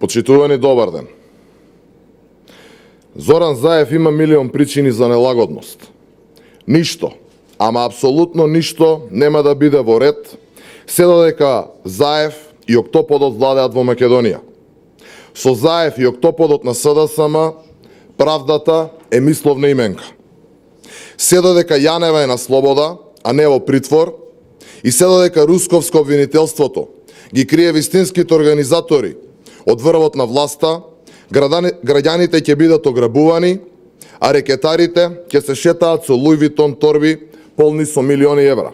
Почитувани, добар ден. Зоран Заев има милион причини за нелагодност. Ништо, ама апсолутно ништо нема да биде во ред, се додека Заев и октоподот владеат во Македонија. Со Заев и октоподот на СДСМ, правдата е мисловна именка. Се додека Јанева е на слобода, а не во притвор, и се додека русковско обвинителството ги крие вистинските организатори од врвот на власта, граѓаните ќе бидат ограбувани, а рекетарите ќе се шетаат со Луи Витон торби полни со милиони евра.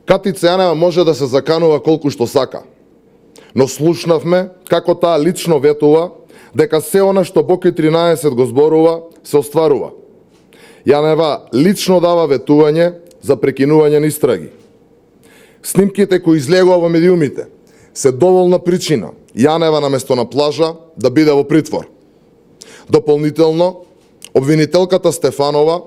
Катица Јанева може да се заканува колку што сака, но слушнавме како таа лично ветува дека се она што Боки 13 го зборува се остварува. Јанева лично дава ветување за прекинување на истраги. Снимките кои излегува во медиумите се доволна причина Јанева наместо на плажа да биде во притвор. Дополнително, обвинителката Стефанова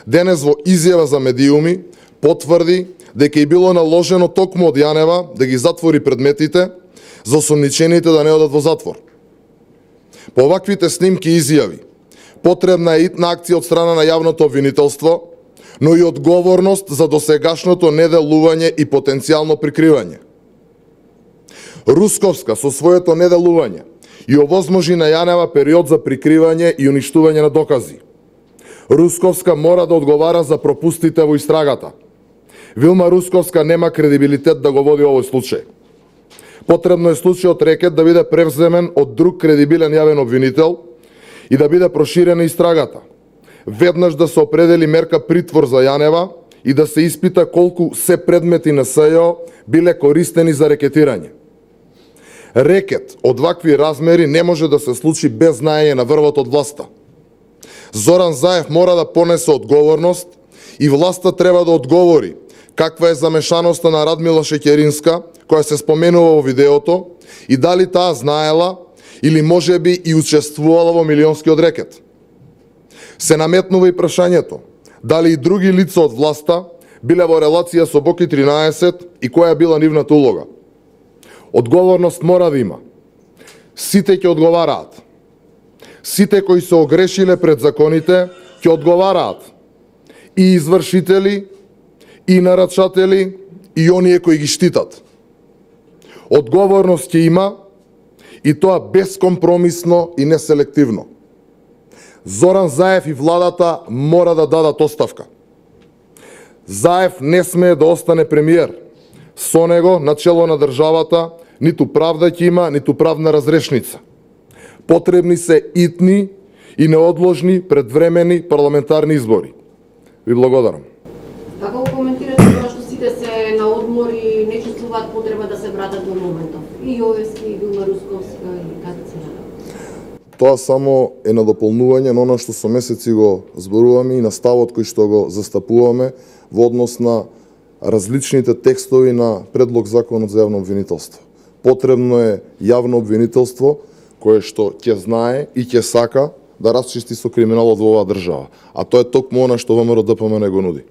денес во изјава за медиуми потврди дека и било наложено токму од Јанева да ги затвори предметите за осомничените да не одат во затвор. По оваквите снимки и изјави потребна е итна акција од страна на јавното обвинителство, но и одговорност за досегашното неделување и потенцијално прикривање. Русковска со своето неделување и овозможи на Јанева период за прикривање и уништување на докази. Русковска мора да одговара за пропустите во истрагата. Вилма Русковска нема кредибилитет да го води овој случај. Потребно е случајот Рекет да биде превземен од друг кредибилен јавен обвинител и да биде проширена истрагата. Веднаш да се определи мерка притвор за Јанева и да се испита колку се предмети на СЈО биле користени за рекетирање. Рекет од вакви размери не може да се случи без знаење на врвот од власта. Зоран Заев мора да понесе одговорност и власта треба да одговори каква е замешаноста на Радмила Шеќеринска, која се споменува во видеото, и дали таа знаела или можеби и учествувала во милионскиот рекет. Се наметнува и прашањето дали и други лица од власта биле во релација со Боки 13 и која била нивната улога. Одговорност мора да има. Сите ќе одговараат. Сите кои се огрешиле пред законите ќе одговараат. И извршители, и нарачатели, и оние кои ги штитат. Одговорност ќе има и тоа безкомпромисно и неселективно. Зоран Заев и владата мора да дадат оставка. Заев не смее да остане премиер. Со него, начело на државата, ниту правда ќе има, ниту правна разрешница. Потребни се итни и неодложни предвремени парламентарни избори. Ви благодарам. Како го коментирате тоа што сите се на одмор и не чувствуваат потреба да се вратат во моментов? И Јовески, и Вилма Русковска, и Катица Јанева. Тоа само е на дополнување на оно што со месеци го зборуваме и на ставот кој што го застапуваме во однос на различните текстови на предлог законот за јавно обвинителство. Потребно е јавно обвинителство кое што ќе знае и ќе сака да расчисти со криминалот во оваа држава. А тоа е токму она што ВМРО-ДПМН го нуди.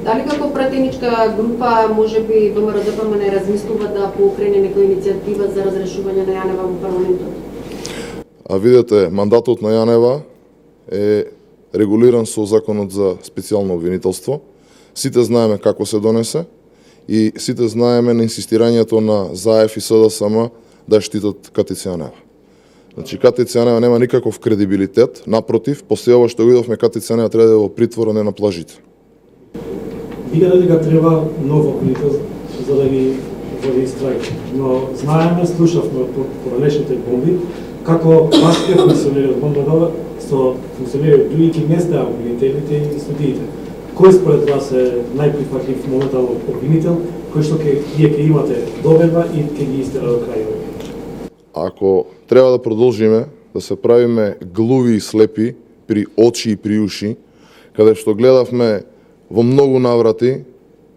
Дали како пратеничка група можеби ВМРО-ДПМН размислува да покрене некоја иницијатива за разрешување на Јанева во парламентот? А видете, мандатот на Јанева е регулиран со законот за специјално обвинителство. Сите знаеме како се донесе и сите знаеме на инсистирањето на Заев и СДСМ да штитат Катица Јанева. Значи, Катица Јанева нема никаков кредибилитет, напротив, после ова што видовме, Катица Јанева треба да е во притвор, а не на плажите. Викате дека треба нов обвинител за да ги води истраги. Но знаеме, слушавме по ранешните бомби, како властите функционира од бомбата со функционираат други места, обвинителите и судиите. Кој според вас е најприфатлив моментално обвинител, кој што ќе имате доверба и ќе ги истера до крај? Ако треба да продолжиме да се правиме глуви и слепи при очи и при уши, каде што гледавме во многу наврати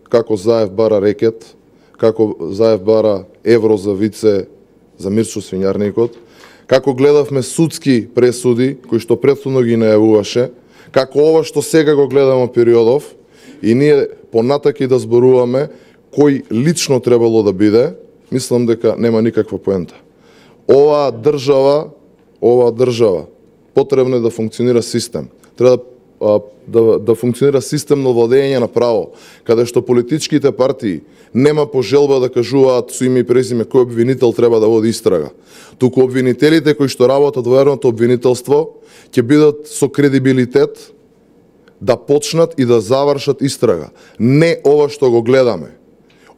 како Заев бара рекет, како Заев бара евро за вице за Мирчо Свињарникот, како гледавме судски пресуди кои што претходно ги најавуваше, како ова што сега го гледаме периодов, и ние понатаки да зборуваме кој лично требало да биде, мислам дека нема никаква поента. оваа држава потребно е да функционира систем. Треба да функционира систем на владење на право, каде што политичките партии нема пожелба да кажуваат со име и презиме кој обвинител треба да води истрага. Туку обвинителите кои што работат во ерното обвинителство ќе бидат со кредибилитет да почнат и да завршат истрага. Не ова што го гледаме.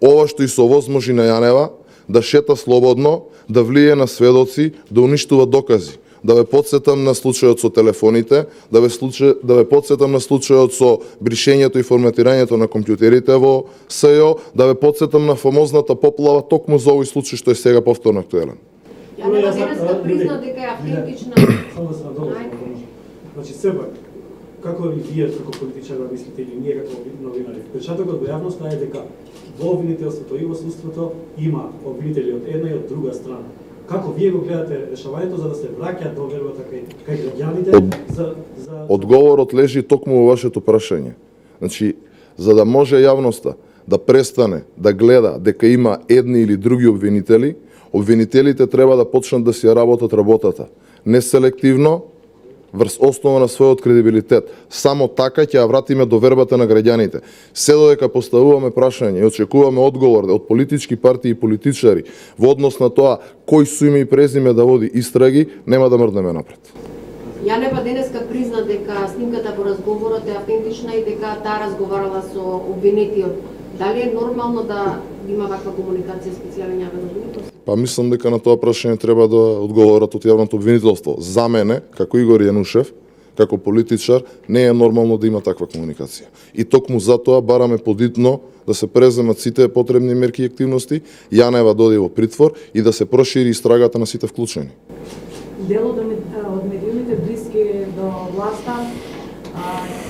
Ова што и се овозможи на Јанева да шета слободно, да влие на сведоци, да уништува докази. Да ве подсетам на случајот со телефоните, да ве подсетам на случајот со бришењето и форматирањето на компјутерите во СЈО, да ве подсетам на фамозната поплава токму за овој случај што е сега повторно актуелен. Јанева денеска призна дека е автентична. Само да се надолу. Значи, сепак, како и вие како политичари мислите или ние како новинари, впечатокот во јавноста е дека во обвинителството и во судството има обвинители од една и од друга страна. Како вие го гледате решавањето за да се враќа довербата кај граѓаните за Одговорот лежи токму во вашето прашање. Значи, за да може јавноста да престане да гледа дека има едни или други обвинители, обвинителите треба да почнат да си ја работат работата. Неселективно, врз основа на својот кредибилитет. Само така ќе ја вратиме довербата на граѓаните. Се додека поставуваме прашање и очекуваме одговор од политички партии и политичари во однос на тоа кој со име и презиме да води истраги, нема да мрднеме напред. Јанева денеска призна дека снимката по разговорот е автентична и дека таа разговарала со обвинетиот. Дали е нормално да има ваква комуникација специјален јавен обвинител? Па мислам дека на тоа прашање треба да одговорат од јавното обвинителство. За мене, како Игор Јанушев, како политичар, не е нормално да има таква комуникација. И токму затоа бараме подитно да се преземат сите потребни мерки и активности, Јанева доди во притвор и да се прошири истрагата на сите вклучени. Дел од медиумите блиски до власта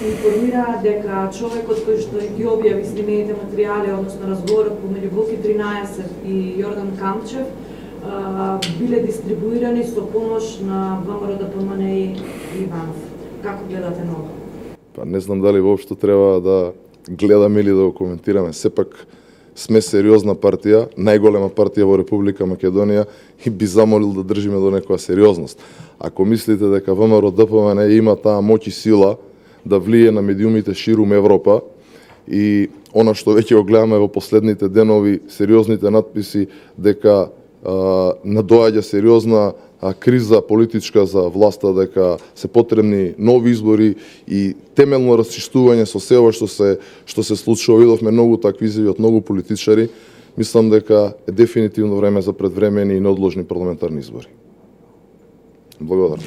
информира дека човекот кој што ги објави снимените материјали, односно разговорот помеѓу Буки 13 и Јордан Камчев, биле дистрибуирани со помош на ВМРО ДПМН и Иванов. Како гледате на ова? Па не знам дали воопшто треба да гледаме или да го коментираме. Сепак сме сериозна партија, најголема партија во Република Македонија и би замолил да држиме до некоја сериозност. Ако мислите дека ВМРО ДПМН има таа моќ и сила да влие на медиумите ширум Европа и она што веќе го гледаме во последните денови, сериозните надписи дека надоаѓа сериозна криза политичка за власта, дека се потребни нови избори и темелно расчистување со се ова што се случува. Видовме многу такви изјави од многу политичари. Мислам дека е дефинитивно време за предвремени и неодложни парламентарни избори. Благодарам.